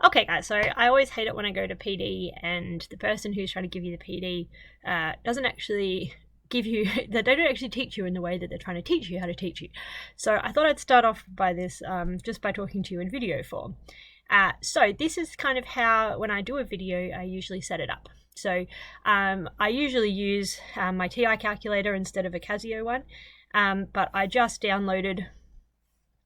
Okay, guys, so I always hate it when I go to PD and the person who's trying to give you the PD doesn't actually give you, they don't actually teach you in the way that they're trying to teach you how to teach you. So I thought I'd start off by this just by talking to you in video form. So this is kind of how, when I do a video, I usually set it up. So I usually use my TI calculator instead of a Casio one, but I just downloaded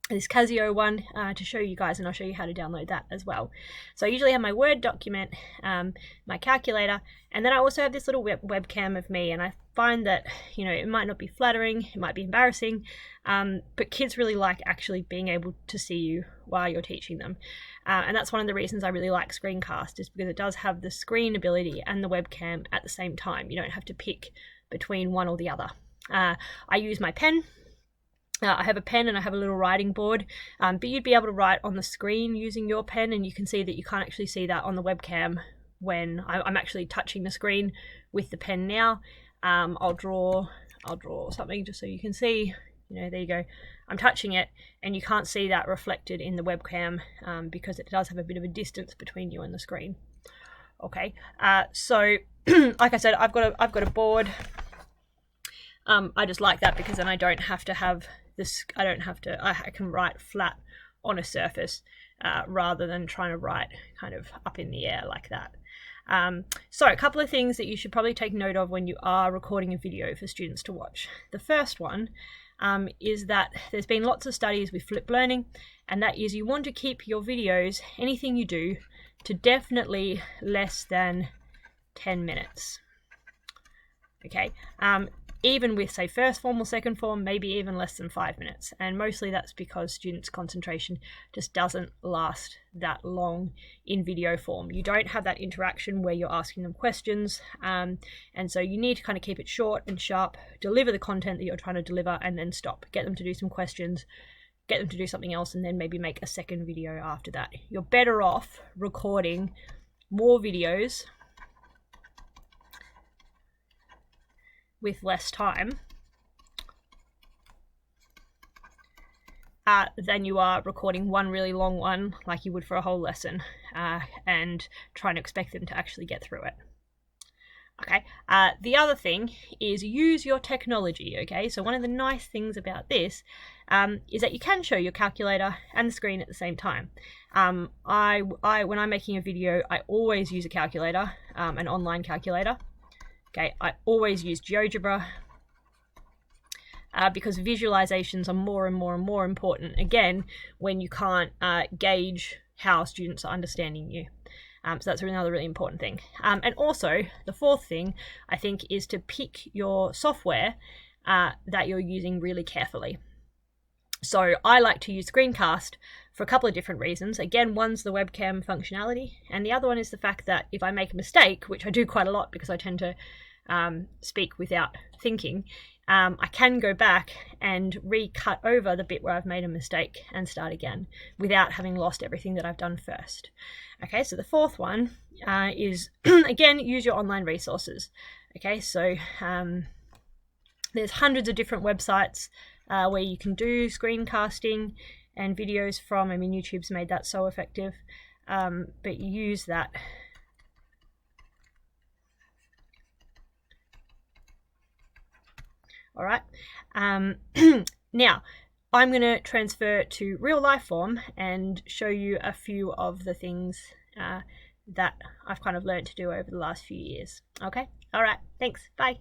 this Casio one to show you guys, and I'll show you how to download that as well. So I usually have my Word document, my calculator, and then I also have this little webcam of me, and I find that, you know, it might not be flattering, it might be embarrassing, but kids really like actually being able to see you while you're teaching them. And that's one of the reasons I really like Screencast, is because it does have the screen ability and the webcam at the same time. You don't have to pick between one or the other. I use my pen. I have a pen and I have a little writing board, but you'd be able to write on the screen using your pen, and you can see that you can't actually see that on the webcam when I'm actually touching the screen with the pen now. I'll draw something just so you can see, you know, there you go. I'm touching it and you can't see that reflected in the webcam because it does have a bit of a distance between you and the screen. Okay, so like I said, I've got a board. I just like that because then I don't have to have this, I can write flat on a surface rather than trying to write kind of up in the air like that. So a couple of things that you should probably take note of when you are recording a video for students to watch. The first one is that there's been lots of studies with flipped learning, and that is you want to keep your videos, anything you do, to definitely less than 10 minutes. Okay, even with, say, first form or second form, maybe even less than 5 minutes. And mostly that's because students' concentration just doesn't last that long in video form. You don't have that interaction where you're asking them questions. And so you need to kind of keep it short and sharp, deliver the content that you're trying to deliver, and then stop. Get them to do some questions, get them to do something else, and then maybe make a second video after that. You're better off recording more videos with less time than you are recording one really long one like you would for a whole lesson and trying to expect them to actually get through it. Okay, the other thing is use your technology, okay? So one of the nice things about this is that you can show your calculator and the screen at the same time. When I'm making a video, I always use a calculator, an online calculator. Okay, I always use GeoGebra because visualizations are more and more and more important, again, when you can't gauge how students are understanding you. So that's another really important thing. And also, the fourth thing, I think, is to pick your software that you're using really carefully. So I like to use Screencast for a couple of different reasons. Again, one's the webcam functionality, and the other one is the fact that if I make a mistake, which I do quite a lot because I tend to speak without thinking, I can go back and recut over the bit where I've made a mistake and start again without having lost everything that I've done first. Okay, so the fourth one is, again, use your online resources. Okay, so there's hundreds of different websites where you can do screencasting and videos from. I mean, YouTube's made that so effective, but use that. All right. Now, I'm going to transfer to real life form and show you a few of the things that I've kind of learned to do over the last few years. Okay. All right. Thanks. Bye.